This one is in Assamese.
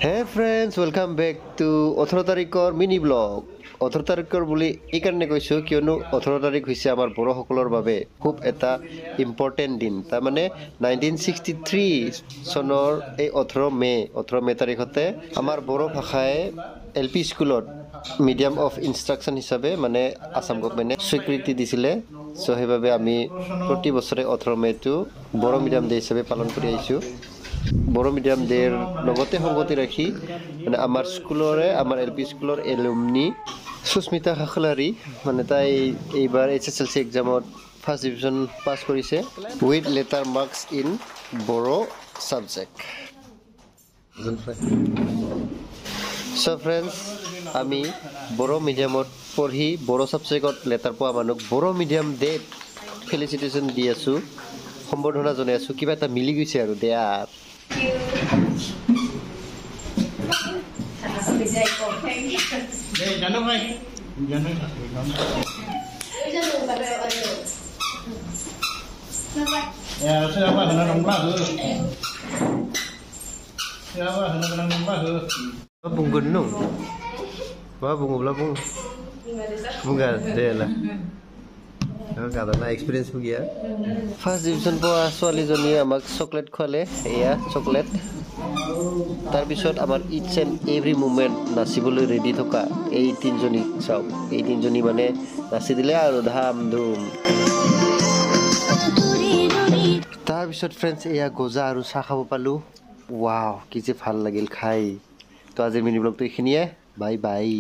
Hey friends, welcome back to 18 তাৰিখৰ মিনি ব্লগ। 18 তাৰিখৰ বুলি এইকাৰণে কৈছোঁ কিয়নো 18 তাৰিখ হৈছে আমাৰ বড়োসকলৰ বাবে খুব এটা ইম্পৰ্টেণ্ট দিন। তাৰমানে 1963 চনৰ এই 18 মে তাৰিখতে আমাৰ বড়ো ভাষাই LP স্কুলত মিডিয়াম অফ ইনষ্ট্ৰাকশ্যন হিচাপে মানে আসাম গভৰ্ণমেণ্টে স্বীকৃতি দিছিলে। চ' সেইবাবে আমি প্ৰতি বছৰে 18 মে'টো বড়ো মিডিয়াম ডে হিচাপে পালন কৰি আহিছোঁ। বড়ো মিডিয়াম ডেৰ লগতে সংগতি ৰাখি মানে আমাৰ স্কুলৰে আমাৰ LP স্কুলৰ এলুমনি সুস্মিতা খাখলাৰী মানে তাই এইবাৰ HSLC এক্সামত ফাৰ্ষ্ট ডিভিজন পাছ কৰিছে with letter marks in Bodo subject. So' friends, আমি বড়ো মিডিয়ামত পঢ়ি বড়ো ছাবজেক্টত লেটাৰ পোৱা মানুহক বড়ো মিডিয়াম ডেত ফেলিচিটেশ্যন দি আছোঁ, সম্বৰ্ধনা জনাই আছোঁ। কিবা এটা মিলি গৈছে আৰু there bunggun dong. Wah, bunga bung. Bunga deh lah. Kata na experience begitu ya. First division poa soali joni amak chocolate khwale, eya chocolate. Tar pisot amar each and every moment nasibole ready thoka ei tinjoni chao. Ei tinjoni mane nasi dile aru dham dhum. Tar pisot friends eya goja aru cha khabo palu. Wow, ki je bhal lagil khai. তো আজিৰ মিনি ব্লগটো এইখিনিয়ে। Bye bye.